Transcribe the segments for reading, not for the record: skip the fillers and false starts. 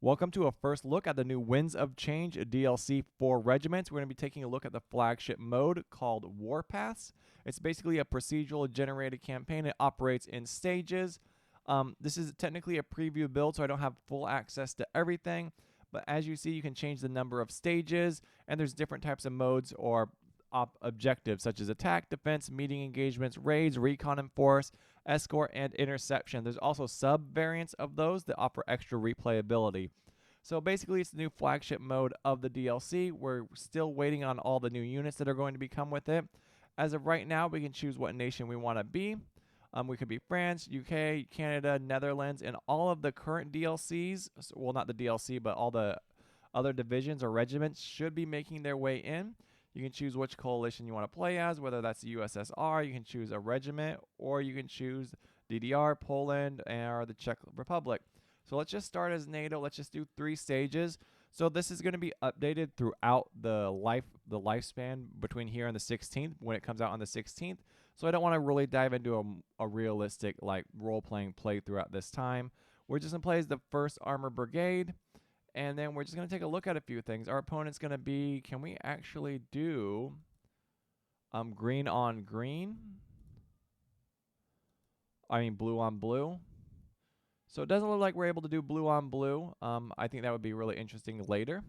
Welcome to a first look at the new Winds of Change DLC for Regiments. We're going to be taking a look at the flagship mode called Warpaths. It's basically a procedural generated campaign. It operates in stages. This is technically a preview build, so I don't have full access to everything. But as you see, you can change the number of stages, and there's different types of modes or objectives, such as attack, defense, meeting engagements, raids, recon and force, escort, and interception. There's also sub-variants of those that offer extra replayability. So basically, it's the new flagship mode of the DLC. We're still waiting on all the new units that are going to be come with it. As of right now, we can choose what nation we want to be. We could be France, UK, Canada, Netherlands, and all of the current DLCs. Well, not the DLC, but all the other divisions or regiments should be making their way in. You can choose which coalition you want to play as, whether that's the USSR, you can choose a regiment, or you can choose DDR, Poland, or the Czech Republic. So let's just start as NATO. Let's just do 3 stages. So this is going to be updated throughout the lifespan between here and the 16th when it comes out on the 16th. So I don't want to really dive into a realistic like role-playing playthrough at this time. We're just going to play as the 1st Armor Brigade. And then we're just going to take a look at a few things. Our opponent's going to be, can we actually do green on green? I mean blue on blue. So it doesn't look like we're able to do blue on blue. I think that would be really interesting later.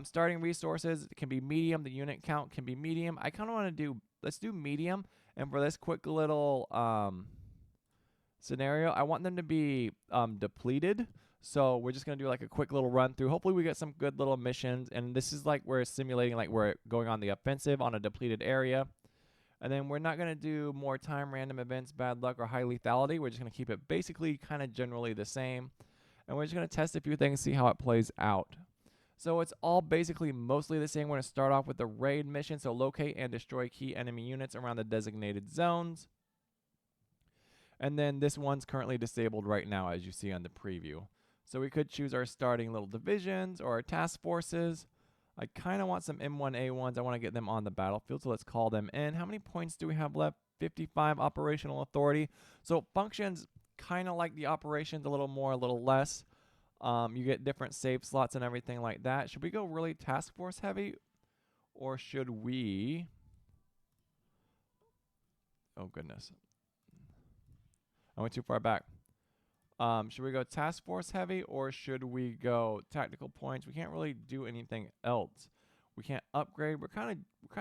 Starting resources can be medium. The unit count can be medium. I kind of want to do, let's do medium. And for this quick little scenario, I want them to be depleted. So we're just going to do like a quick little run through. Hopefully we get some good little missions. And this is like we're simulating like we're going on the offensive on a depleted area. And then we're not going to do more time, random events, bad luck, or high lethality. We're just going to keep it basically kind of generally the same. And we're just going to test a few things, see how it plays out. So it's all basically mostly the same. We're going to start off with the raid mission. So locate and destroy key enemy units around the designated zones. And then this one's currently disabled right now, as you see on the preview. So we could choose our starting little divisions or our task forces. I kind of want some M1A1s. I want to get them on the battlefield, so let's call them in. How many points do we have left? 55 operational authority. So it functions kind of like the operations, a little more, a little less. You get different save slots and everything like that. Should we go really task force heavy? Or should we... Oh, goodness. I went too far back. Should we go task force heavy or should we go tactical points? We can't really do anything else. We can't upgrade. We're kind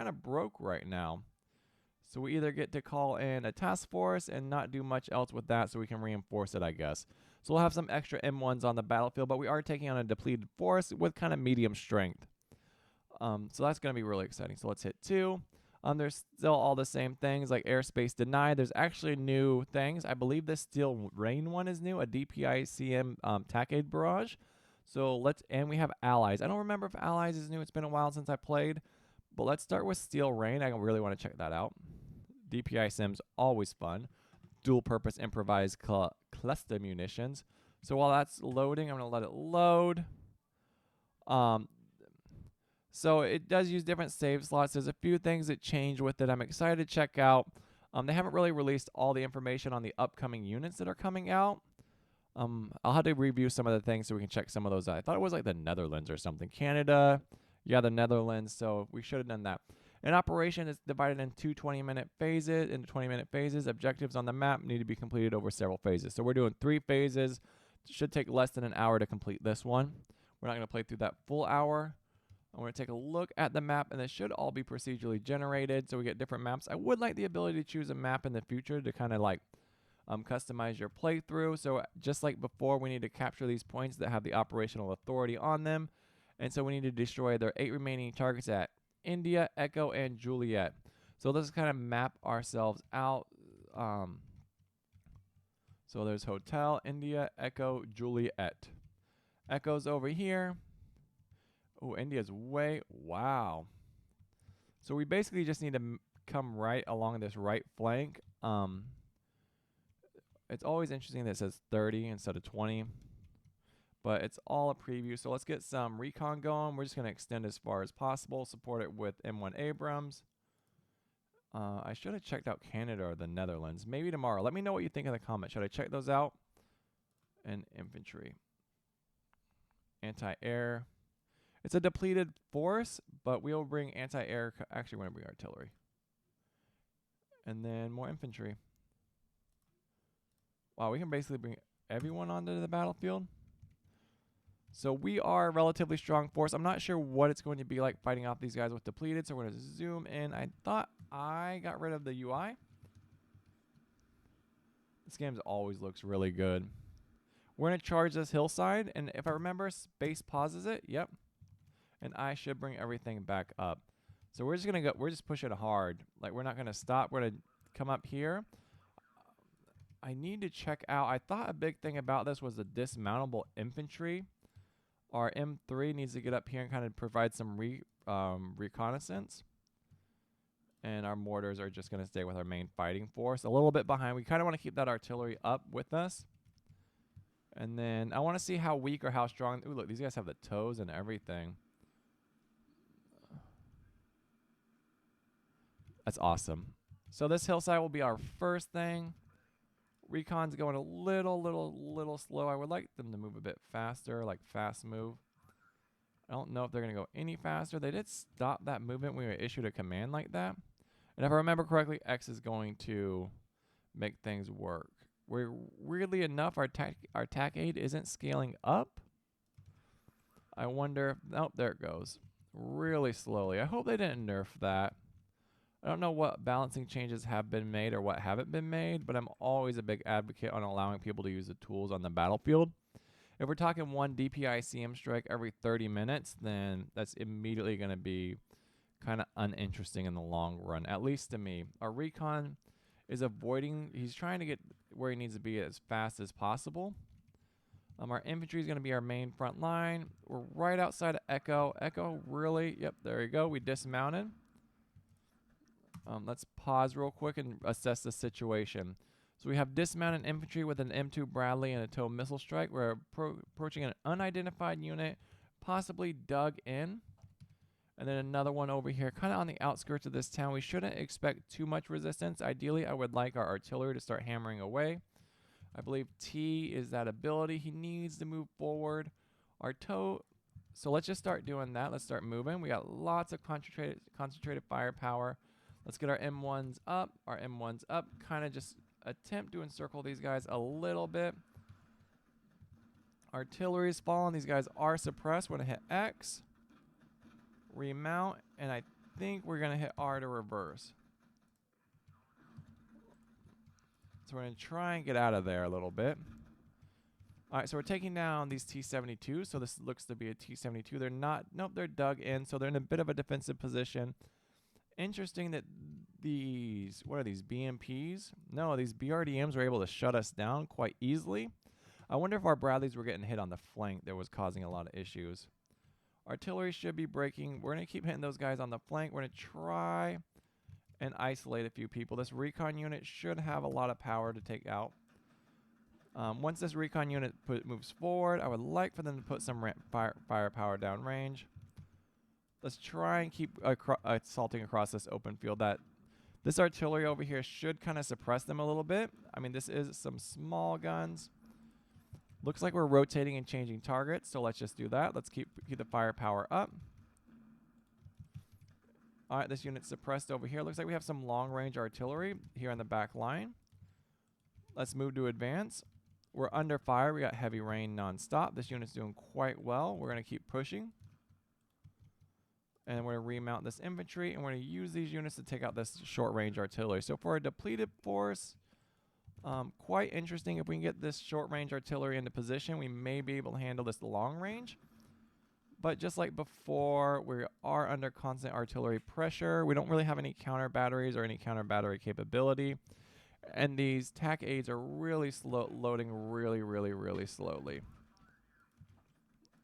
of broke right now. So we either get to call in a task force and not do much else with that so we can reinforce it, I guess. So we'll have some extra M1s on the battlefield, but we are taking on a depleted force with kind of medium strength. So that's going to be really exciting. So let's hit 2. There's still all the same things like airspace denied. There's actually new things. I believe this steel rain one is new, a DPICM TAC aid barrage. So and we have allies. I don't remember if allies is new. It's been a while since I played, but let's start with steel rain. I really want to check that out. DPI sims always fun. Dual purpose improvised cluster munitions. So while that's loading, I'm going to let it load. So it does use different save slots. There's a few things that change with it. I'm excited to check out. They haven't really released all the information on the upcoming units that are coming out. I'll have to review some of the things so we can check some of those out. I thought it was like the Netherlands or something. Canada, yeah, the Netherlands. So we should have done that. An operation is divided into 20-minute phases. Objectives on the map need to be completed over several phases. So we're doing 3 phases. It should take less than an hour to complete this one. We're not going to play through that full hour. I'm going to take a look at the map, and this should all be procedurally generated, so we get different maps. I would like the ability to choose a map in the future to kind of like customize your playthrough. So just like before, we need to capture these points that have the operational authority on them, and so we need to destroy their 8 remaining targets at India, Echo, and Juliet. So let's kind of map ourselves out. So there's Hotel, India, Echo, Juliet. Echo's over here. Oh, India's wow. So we basically just need to come right along this right flank. It's always interesting that it says 30 instead of 20. But it's all a preview. So let's get some recon going. We're just going to extend as far as possible. Support it with M1 Abrams. I should have checked out Canada or the Netherlands. Maybe tomorrow. Let me know what you think in the comments. Should I check those out? And infantry. anti-air. It's a depleted force, but we'll bring anti-air. Actually, we're going to bring artillery. And then more infantry. Wow, we can basically bring everyone onto the battlefield. So we are a relatively strong force. I'm not sure what it's going to be like fighting off these guys with depleted, so we're going to zoom in. I thought I got rid of the UI. This game always looks really good. We're going to charge this hillside, and if I remember, space pauses it. Yep. And I should bring everything back up. So we're just going to go, we're just pushing hard. Like, we're not going to stop. We're going to come up here. I need to check out, I thought a big thing about this was the dismountable infantry. Our M3 needs to get up here and kind of provide some reconnaissance. And our mortars are just going to stay with our main fighting force. A little bit behind. We kind of want to keep that artillery up with us. And then I want to see how weak or how strong. Ooh, look, these guys have the toes and everything. That's awesome. So this hillside will be our first thing. Recon's going a little slow. I would like them to move a bit faster, like fast move. I don't know if they're going to go any faster. They did stop that movement when we issued a command like that. And if I remember correctly, X is going to make things work. We're weirdly enough, our attack aid isn't scaling up. I wonder, oh, there it goes. Really slowly. I hope they didn't nerf that. I don't know what balancing changes have been made or what haven't been made, but I'm always a big advocate on allowing people to use the tools on the battlefield. If we're talking one DPI CM strike every 30 minutes, then that's immediately going to be kind of uninteresting in the long run, at least to me. Our recon is avoiding, he's trying to get where he needs to be as fast as possible. Our infantry is going to be our main front line. We're right outside of Echo. Echo really, yep, there you go. We dismounted. Let's pause real quick and assess the situation. So we have dismounted infantry with an M2 Bradley and a TOW missile strike. We're approaching an unidentified unit, possibly dug in. And then another one over here, kind of on the outskirts of this town. We shouldn't expect too much resistance. Ideally, I would like our artillery to start hammering away. I believe T is that ability. He needs to move forward. Our TOW, so let's just start doing that. Let's start moving. We got lots of concentrated firepower. Let's get our M1s up. Our M1s up. Kind of just attempt to encircle these guys a little bit. Artillery's fallen. These guys are suppressed. We're going to hit X. Remount. And I think we're going to hit R to reverse. So we're going to try and get out of there a little bit. All right, so we're taking down these T-72. So this looks to be a T-72. They're not, nope, they're dug in. So they're in a bit of a defensive position. Interesting that these, what are these, BMPs? No, these BRDMs were able to shut us down quite easily. I wonder if our Bradleys were getting hit on the flank that was causing a lot of issues. Artillery should be breaking. We're going to keep hitting those guys on the flank. We're going to try and isolate a few people. This recon unit should have a lot of power to take out. Once this recon unit moves forward, I would like for them to put some firepower downrange. Let's try and keep assaulting across this open field. This artillery over here should kind of suppress them a little bit. I mean, this is some small guns. Looks like we're rotating and changing targets, so let's just do that. Let's keep the firepower up. All right, this unit's suppressed over here. Looks like we have some long-range artillery here on the back line. Let's move to advance. We're under fire. We got heavy rain nonstop. This unit's doing quite well. We're going to keep pushing. And we're going to remount this infantry, and we're going to use these units to take out this short-range artillery. So for a depleted force, quite interesting. If we can get this short-range artillery into position, we may be able to handle this long range. But just like before, we are under constant artillery pressure. We don't really have any counter batteries or any counter battery capability. And these TAC aids are really slow, loading really slowly.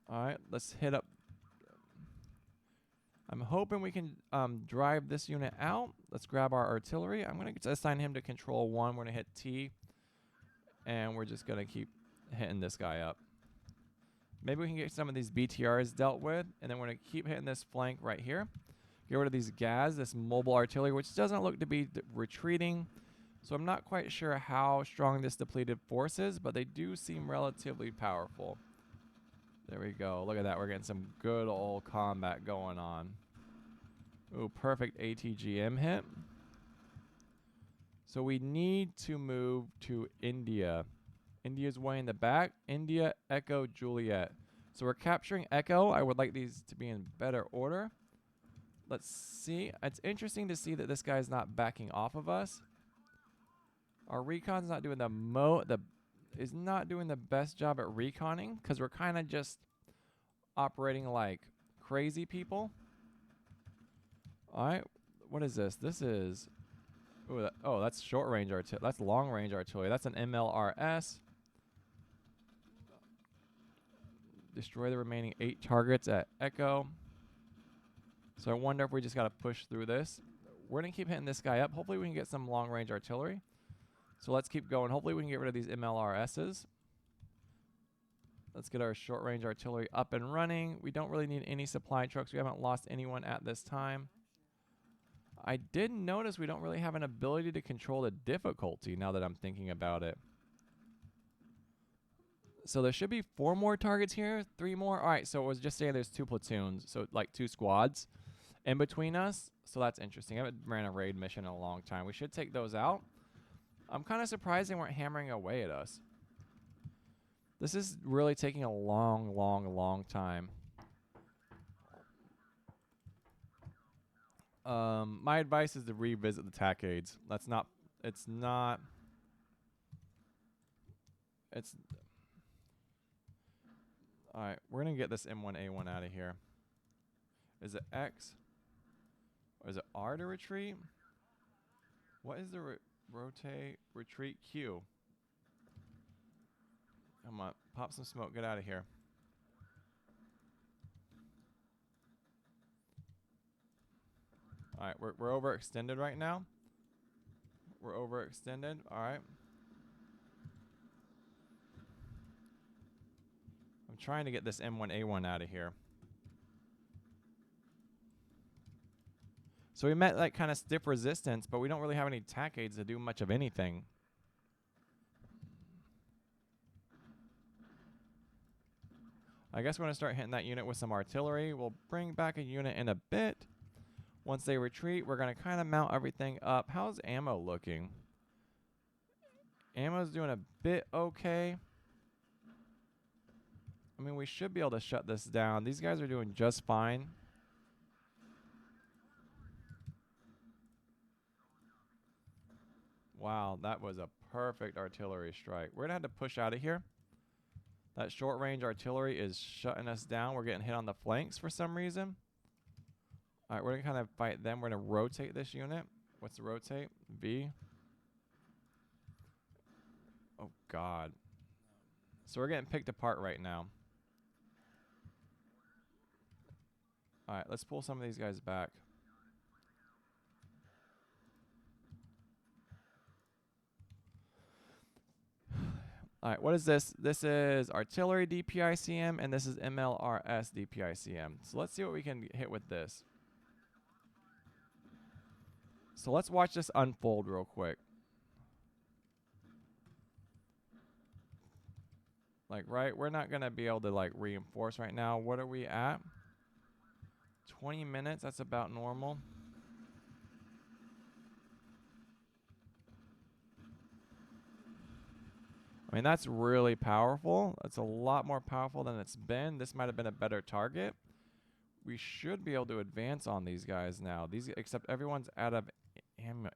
All right, let's hit up. I'm hoping we can drive this unit out. Let's grab our artillery. I'm going to assign him to control 1. We're going to hit T. And we're just going to keep hitting this guy up. Maybe we can get some of these BTRs dealt with. And then we're going to keep hitting this flank right here. Get rid of these GAZ, this mobile artillery, which doesn't look to be retreating. So I'm not quite sure how strong this depleted force is, but they do seem relatively powerful. There we go. Look at that. We're getting some good old combat going on. Ooh, perfect ATGM hit. So we need to move to India. India's way in the back. India, Echo, Juliet. So we're capturing Echo. I would like these to be in better order. Let's see. It's interesting to see that this guy's not backing off of us. Our recon's not doing is not doing the best job at reconning because we're kind of just operating like crazy people. All right, what is this? This is, ooh, that's short range artillery. That's long range artillery. That's an MLRS. Destroy the remaining 8 targets at Echo. So I wonder if we just got to push through this. We're going to keep hitting this guy up. Hopefully we can get some long range artillery. So let's keep going. Hopefully we can get rid of these MLRSs. Let's get our short range artillery up and running. We don't really need any supply trucks. We haven't lost anyone at this time. I did notice we don't really have an ability to control the difficulty now that I'm thinking about it. So there should be 4 more targets here, 3 more. All right, so it was just saying there's 2 platoons, so like 2 squads in between us. So that's interesting. I haven't ran a raid mission in a long time. We should take those out. I'm kind of surprised they weren't hammering away at us. This is really taking a long time. My advice is to revisit the tackades. Alright, we're going to get this M1A1 out of here. Is it X? Or is it R to retreat? What is the rotate, retreat, Q? Come on, pop some smoke, get out of here. Alright, we're overextended right now. We're overextended, alright. I'm trying to get this M1A1 out of here. So we met like kind of stiff resistance, but we don't really have any tackades to do much of anything. I guess we're going to start hitting that unit with some artillery. We'll bring back a unit in a bit. Once they retreat, we're going to kind of mount everything up. How's ammo looking? Ammo's doing a bit okay. I mean, we should be able to shut this down. These guys are doing just fine. Wow, that was a perfect artillery strike. We're going to have to push out of here. That short range artillery is shutting us down. We're getting hit on the flanks for some reason. All right, we're going to kind of fight them. We're going to rotate this unit. What's the rotate? V. Oh, God. So we're getting picked apart right now. All right, let's pull some of these guys back. All right, what is this? This is artillery DPICM, and this is MLRS DPICM. So let's see what we can hit with this. So let's watch this unfold real quick. Like, right, we're not going to be able to, like, reinforce right now. What are we at? 20 minutes, that's about normal. I mean, that's really powerful. That's a lot more powerful than it's been. This might have been a better target. We should be able to advance on these guys now. Except everyone's out of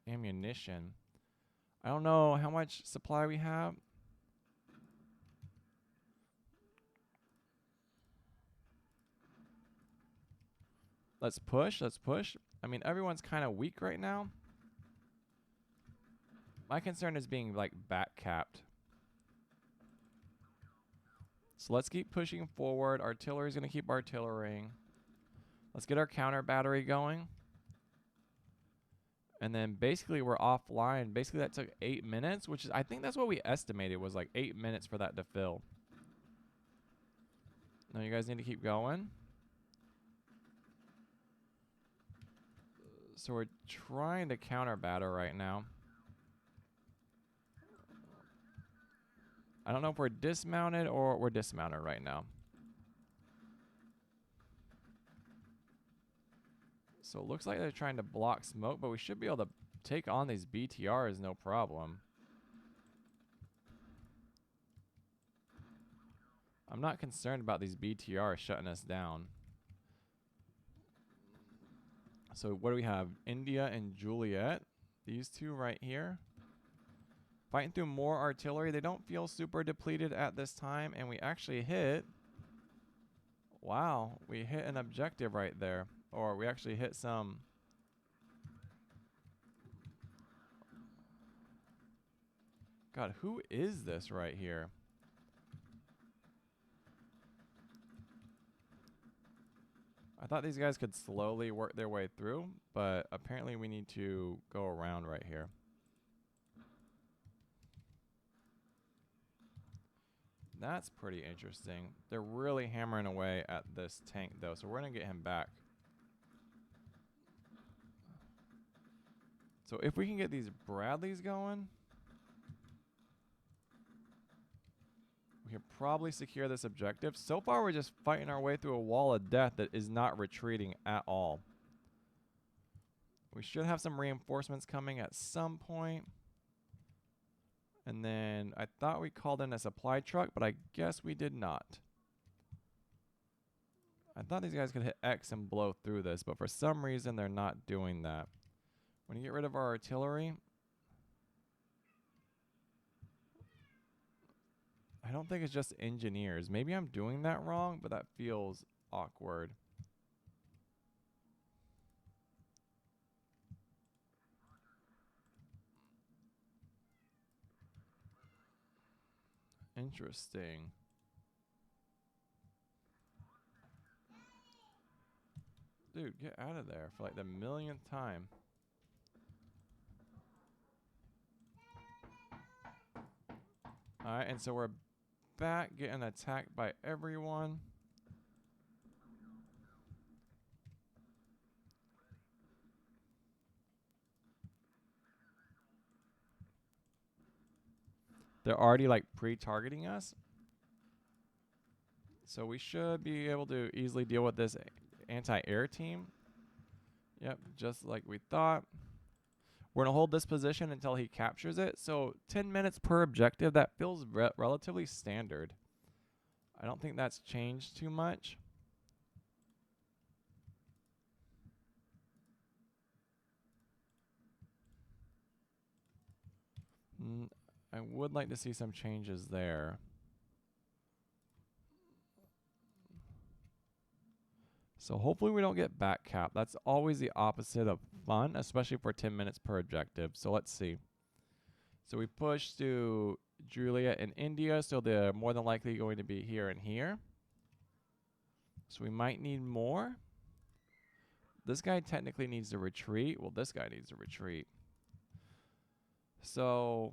ammunition. I don't know how much supply we have. Let's push. Let's push. I mean, everyone's kind of weak right now. My concern is being, like, back capped. So let's keep pushing forward. Artillery's going to keep artillerying. Let's get our counter battery going. And then basically we're offline. Basically that took 8 minutes, which is, I think that's what we estimated was like 8 minutes for that to fill. Now you guys need to keep going. So we're trying to counter battle right now. I don't know if we're dismounted or we're dismounted right now. So it looks like they're trying to block smoke, but we should be able to take on these BTRs no problem. I'm not concerned about these BTRs shutting us down. So what do we have? India and Juliet. These two right here. Fighting through more artillery. They don't feel super depleted at this time. And we actually hit... Wow. We hit an objective right there. Or we actually hit some... God, who is this right here? I thought these guys could slowly work their way through, but apparently we need to go around right here. That's pretty interesting. They're really hammering away at this tank, though, so we're going to get him back. So if we can get these Bradleys going, we can probably secure this objective. So far, we're just fighting our way through a wall of death that is not retreating at all. We should have some reinforcements coming at some point. And then I thought we called in a supply truck, but I guess we did not. I thought these guys could hit X and blow through this, but for some reason they're not doing that. When you get rid of our artillery, I don't think it's just engineers. Maybe I'm doing that wrong, but that feels awkward. Interesting. Dude, get out of there for like the millionth time. Alright, and so we're back getting attacked by everyone. They're already like pre-targeting us. So we should be able to easily deal with this anti-air team. Yep, just like we thought. We're going to hold this position until he captures it. So 10 minutes per objective, that feels relatively standard. I don't think that's changed too much. I would like to see some changes there. So hopefully we don't get back cap. That's always the opposite of fun, especially for 10 minutes per objective. So let's see. So we push to Juliet and India, so they're more than likely going to be here and here. So we might need more. This guy technically needs to retreat. Well, this guy needs to retreat. So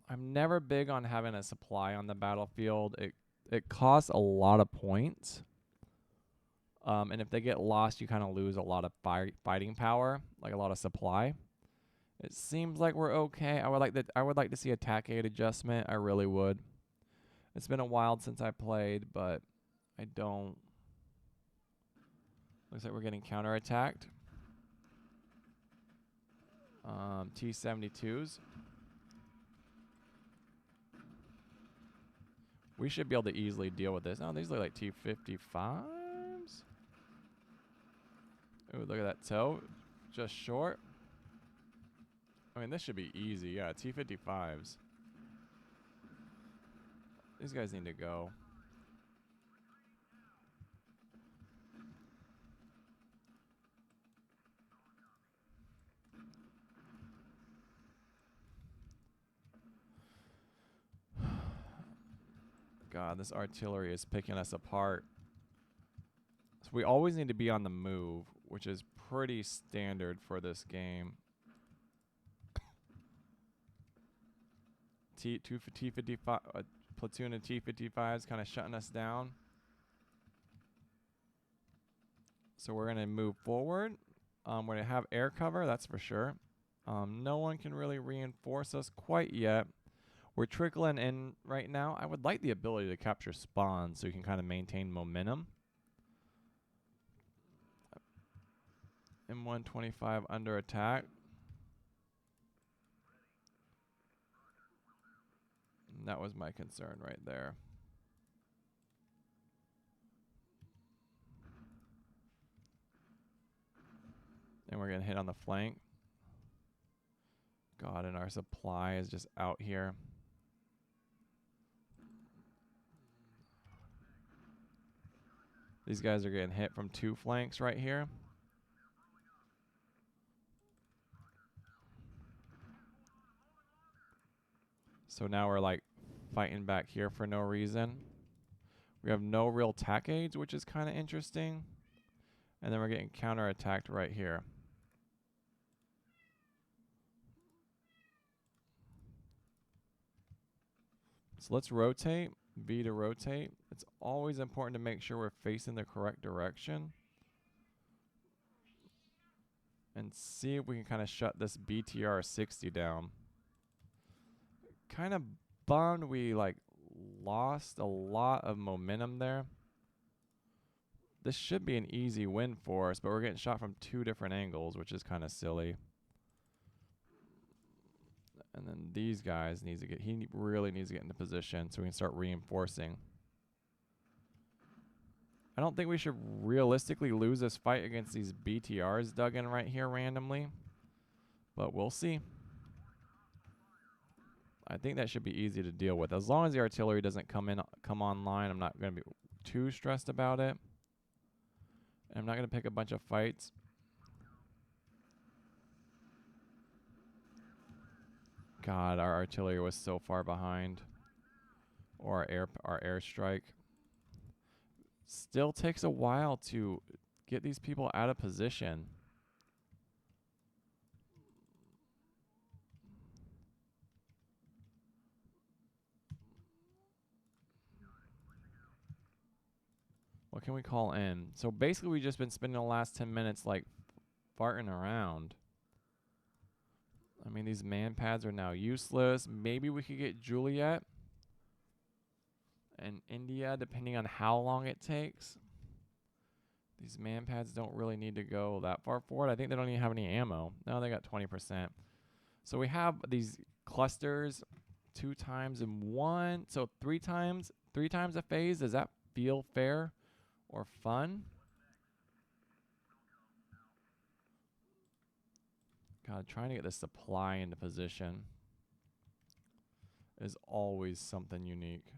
I'm never big on having a supply on the battlefield. It costs a lot of points. And if they get lost, you kind of lose a lot of fighting power, like a lot of supply. It seems like we're okay. I would like to see attack aid adjustment. I really would. It's been a while since I played, but I don't. Looks like we're getting counterattacked. T-72s. We should be able to easily deal with this. Oh, these look like T-55s. Ooh, look at that toe. Just short. I mean, this should be easy. Yeah, T-55s. These guys need to go. God, this artillery is picking us apart. So we always need to be on the move, which is pretty standard for this game. T-55, platoon of T-55s kind of shutting us down. So we're going to move forward. We're going to have air cover, that's for sure. No one can really reinforce us quite yet. We're trickling in right now. I would like the ability to capture spawns so you can kind of maintain momentum. M125 under attack. And that was my concern right there. And we're getting hit on the flank. God, and our supply is just out here. These guys are getting hit from 2 flanks right here. So now we're like fighting back here for no reason. We have no real tack aids, which is kind of interesting. And then we're getting counterattacked right here. So let's rotate. V to rotate. It's always important to make sure we're facing the correct direction. And see if we can kind of shut this BTR 60 down. Kind of bummed we like lost a lot of momentum there. This should be an easy win for us, but we're getting shot from 2 different angles, which is kind of silly. And then these guys needs to get, he really needs to get into position so we can start reinforcing. I don't think we should realistically lose this fight against these BTRs dug in right here randomly, but we'll see. I think that should be easy to deal with. As long as the artillery doesn't come online, I'm not going to be too stressed about it. And I'm not going to pick a bunch of fights. God, our artillery was so far behind. Or our airstrike. Still takes a while to get these people out of position. What can we call in? So basically we've just been spending the last 10 minutes like farting around. I mean, these man pads are now useless. Maybe we could get Juliet and India, depending on how long it takes. These man pads don't really need to go that far forward. I think they don't even have any ammo. No, they got 20%. So we have these clusters 2 times in 1. So 3 times a phase. Does that feel fair or fun? God, trying to get the supply into position is always something unique.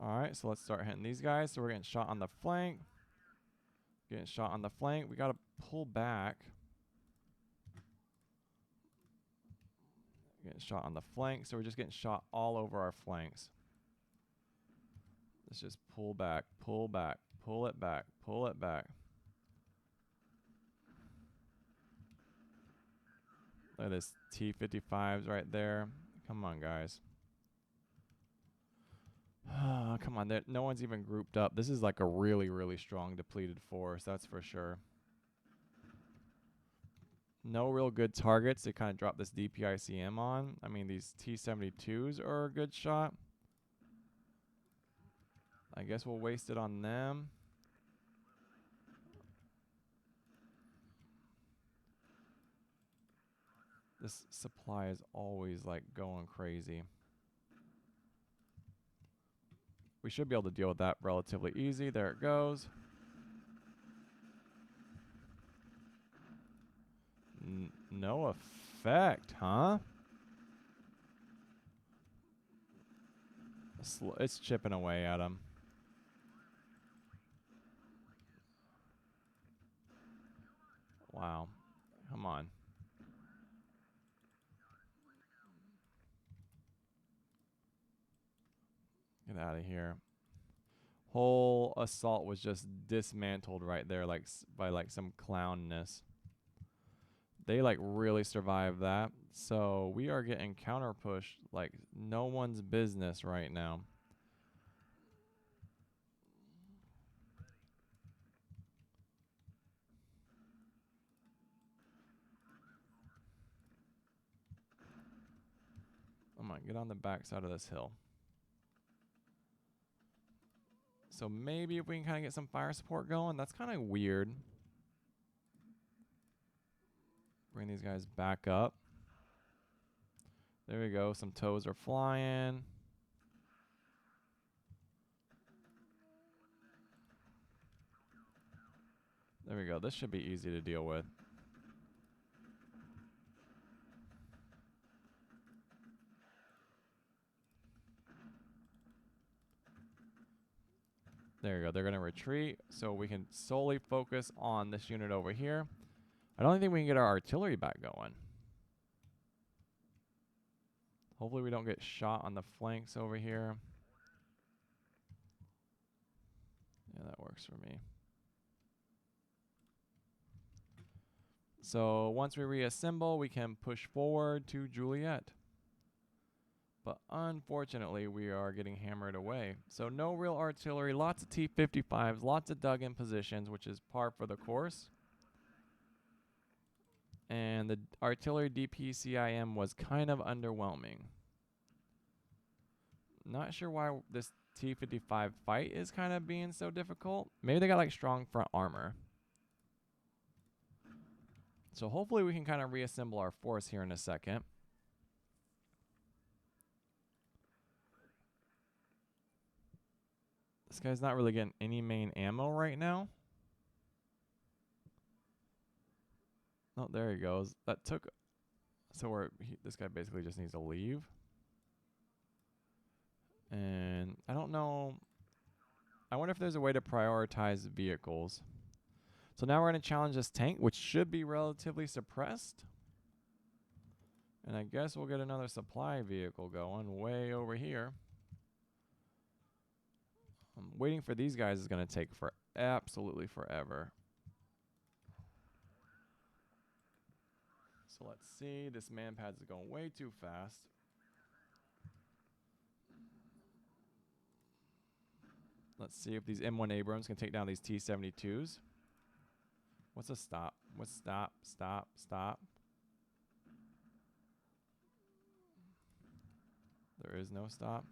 Alright, so let's start hitting these guys. So we're getting shot on the flank. Getting shot on the flank. We got to pull back. Getting shot on the flank. So we're just getting shot all over our flanks. Let's just pull back, pull back, pull it back, pull it back. Look at this T-55s right there. Come on, guys. Come on, no one's even grouped up. This is like a really, really strong depleted force, that's for sure. No real good targets to kind of drop this DPICM on. I mean, these T-72s are a good shot. I guess we'll waste it on them. This supply is always like going crazy. We should be able to deal with that relatively easy. There it goes. No effect, huh? It's chipping away at him. Wow. Come on. Get out of here. Whole assault was just dismantled right there, like by like some clownness. They like really survived that. So we are getting counter pushed like no one's business right now. get on the back side of this hill. So maybe if we can kind of get some fire support going. That's kind of weird. Bring these guys back up. There we go. Some toes are flying. There we go. This should be easy to deal with. There you go. They're going to retreat, so we can solely focus on this unit over here. I don't think we can get our artillery back going. Hopefully we don't get shot on the flanks over here. Yeah, that works for me. So once we reassemble, we can push forward to Juliet. But unfortunately, we are getting hammered away. So no real artillery, lots of T-55s, lots of dug-in positions, which is par for the course. And the artillery DPCIM was kind of underwhelming. Not sure why this T-55 fight is kind of being so difficult. Maybe they got like strong front armor. So hopefully we can kind of reassemble our force here in a second. This guy's not really getting any main ammo right now. Oh, there he goes. That took... So this guy basically just needs to leave. And I don't know... I wonder if there's a way to prioritize vehicles. So now we're going to challenge this tank, which should be relatively suppressed. And I guess we'll get another supply vehicle going way over here. Waiting for these guys is going to take absolutely forever. So let's see. This manpad is going way too fast. Let's see if these M1 Abrams can take down these T-72s. What's a stop? What's stop? Stop. Stop. There is no stop.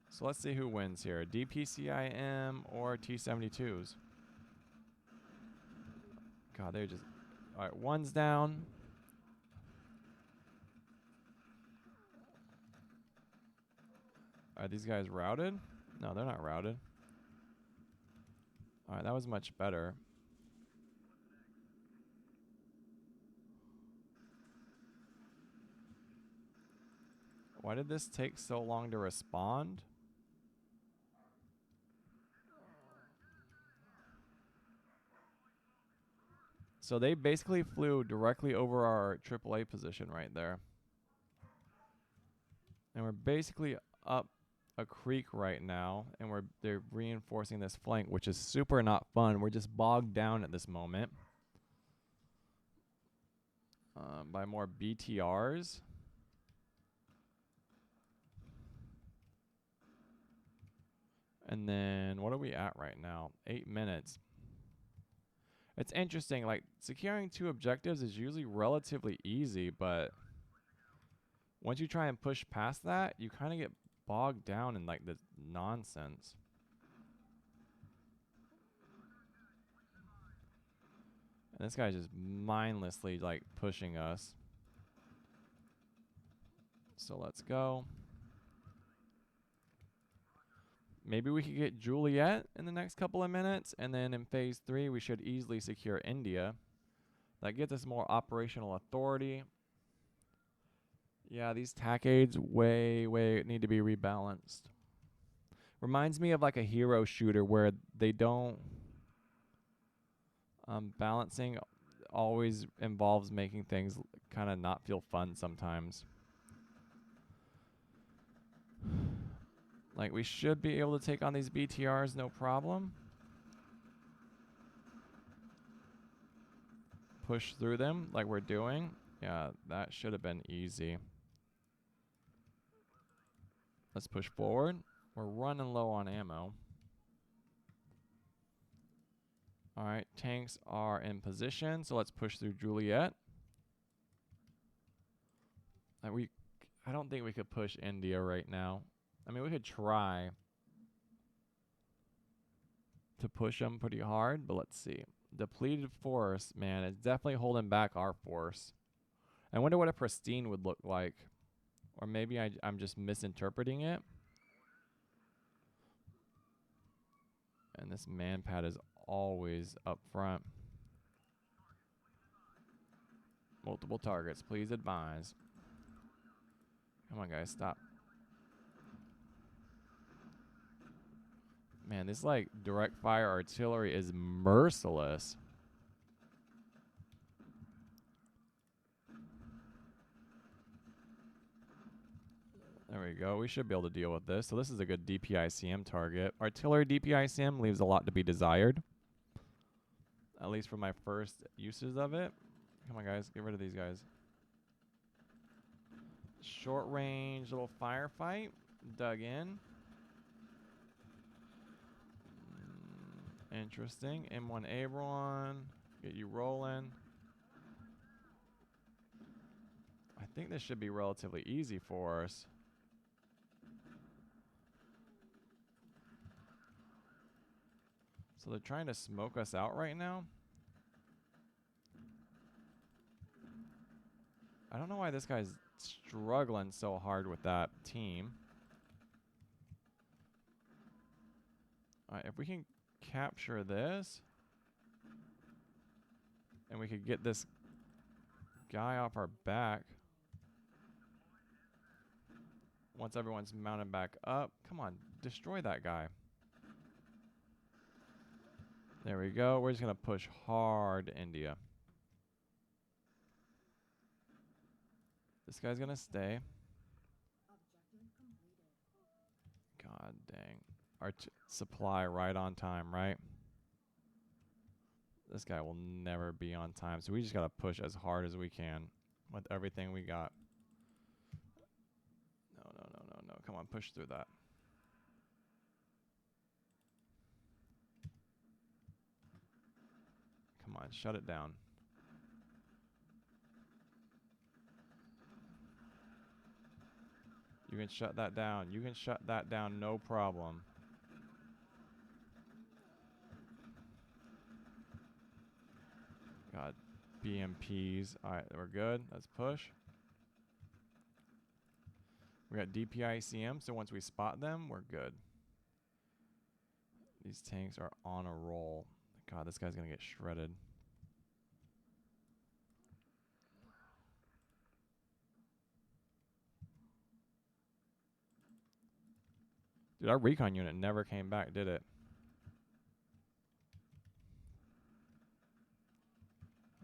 So let's see who wins here. DPCIM or T-72s. God, they're just... Alright, one's down. Are these guys routed? No, they're not routed. Alright, that was much better. Why did this take so long to respond? So they basically flew directly over our AAA position right there. And we're basically up a creek right now, and they're reinforcing this flank, which is super not fun. We're just bogged down at this moment by more BTRs. And then what are we at right now? 8 minutes. It's interesting, like securing 2 objectives is usually relatively easy, but once you try and push past that, you kind of get bogged down in like this nonsense. And this guy's just mindlessly like pushing us. So let's go. Maybe we could get Juliet in the next couple of minutes, and then in phase 3 we should easily secure India. That gets us more operational authority. Yeah, these TAC aids way need to be rebalanced. Reminds me of like a hero shooter where they don't... balancing always involves making things kind of not feel fun sometimes. Like, we should be able to take on these BTRs no problem. Push through them like we're doing. Yeah, that should have been easy. Let's push forward. We're running low on ammo. Alright, tanks are in position, so let's push through Juliet. I don't think we could push India right now. I mean, we could try to push them pretty hard, but let's see. Depleted force, man, it's definitely holding back our force. I wonder what a pristine would look like. Or maybe I'm just misinterpreting it. And this man pad is always up front. Multiple targets, please advise. Come on, guys, stop. Man, this like direct fire artillery is merciless. There we go. We should be able to deal with this. So this is a good DPICM target. Artillery DPICM leaves a lot to be desired. At least for my first uses of it. Come on, guys. Get rid of these guys. Short range little firefight. Dug in. Interesting. M1 Aberon. Get you rolling. I think this should be relatively easy for us. So they're trying to smoke us out right now. I don't know why this guy's struggling so hard with that team. Alright, if we can capture this, and we could get this guy off our back. Once everyone's mounted back up, come on, destroy that guy. There we go. We're just going to push hard India. This guy's going to stay. God dang. Our supply right on time, right? This guy will never be on time. So we just got to push as hard as we can with everything we got. No. Come on, push through that. Come on, shut it down. You can shut that down. You can shut that down, no problem. God, BMPs. All right, we're good. Let's push. We got DPICM, so once we spot them, we're good. These tanks are on a roll. God, this guy's going to get shredded. Dude, our recon unit never came back, did it?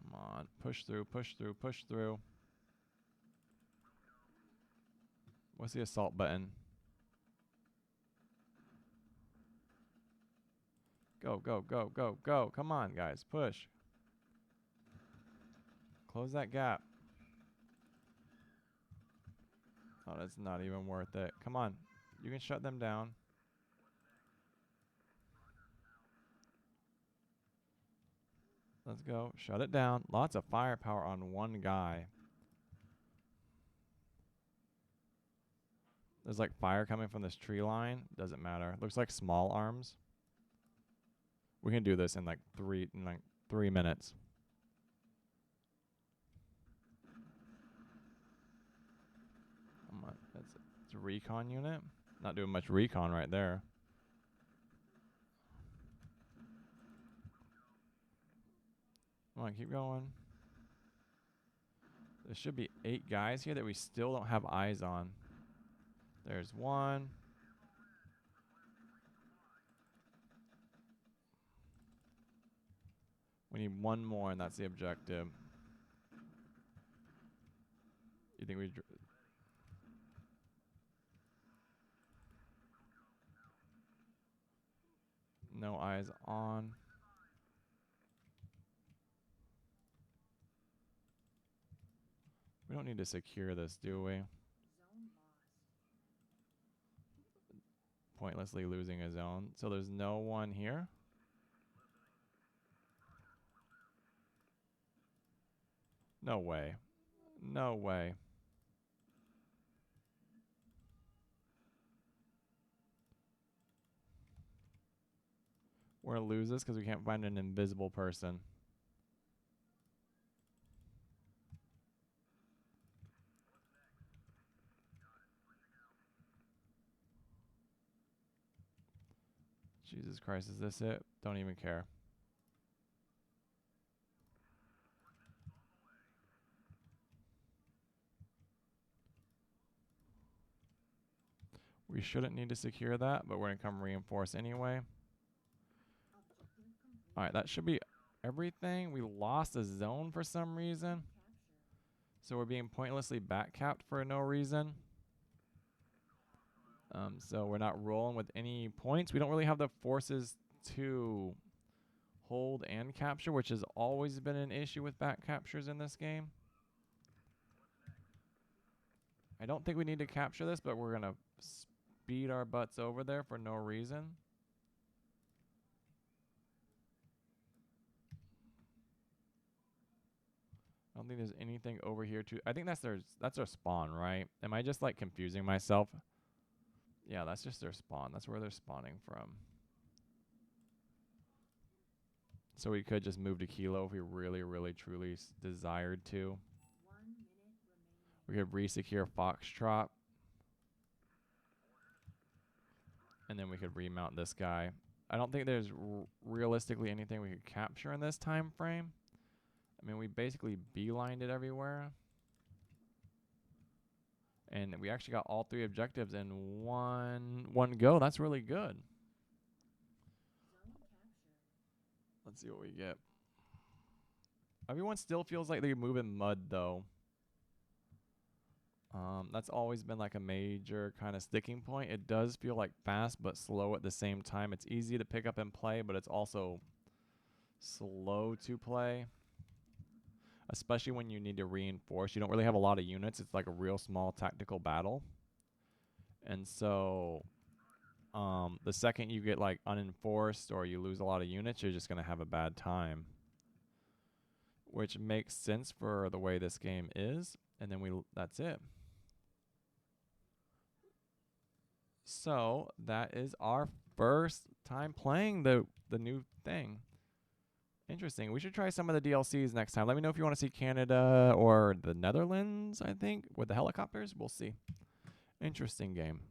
Come on. Push through, push through, push through. What's the assault button? Go, go, go, go, go. Come on, guys. Push. Close that gap. Oh, that's not even worth it. Come on. You can shut them down. Let's go. Shut it down. Lots of firepower on one guy. There's like fire coming from this tree line. Doesn't matter. Looks like small arms. We can do this in like three minutes. Come on. It's a recon unit. Not doing much recon right there. Come on, keep going. There should be 8 guys here that we still don't have eyes on. There's one. We need one more, and that's the objective. You think we... No eyes on. We don't need to secure this, do we? Pointlessly losing a zone. So there's no one here. No way. No way. We're going to lose this because we can't find an invisible person. Jesus Christ, is this it? Don't even care. We shouldn't need to secure that, but we're going to come reinforce anyway. Alright, that should be everything. We lost a zone for some reason. So we're being pointlessly back-capped for no reason. So we're not rolling with any points. We don't really have the forces to hold and capture, which has always been an issue with back captures in this game. I don't think we need to capture this, but we're going to speed our butts over there for no reason. I don't think there's anything over here too. I think that's their spawn, right? Am I just like confusing myself? Yeah, that's just their spawn. That's where they're spawning from. So we could just move to Kilo if we really, really, truly desired to. We could re-secure Foxtrot. And then we could remount this guy. I don't think there's realistically anything we could capture in this time frame. I mean, we basically beelined it everywhere. And we actually got all 3 objectives in one go. That's really good. Let's see what we get. Everyone still feels like they're moving mud, though. That's always been like a major kind of sticking point. It does feel like fast but slow at the same time. It's easy to pick up and play, but it's also slow to play. Especially when you need to reinforce. You don't really have a lot of units. It's like a real small tactical battle. And so the second you get like unenforced or you lose a lot of units, you're just going to have a bad time. Which makes sense for the way this game is. And then that's it. So that is our first time playing the new thing. Interesting. We should try some of the DLCs next time. Let me know if you want to see Canada or the Netherlands, I think, with the helicopters. We'll see. Interesting game.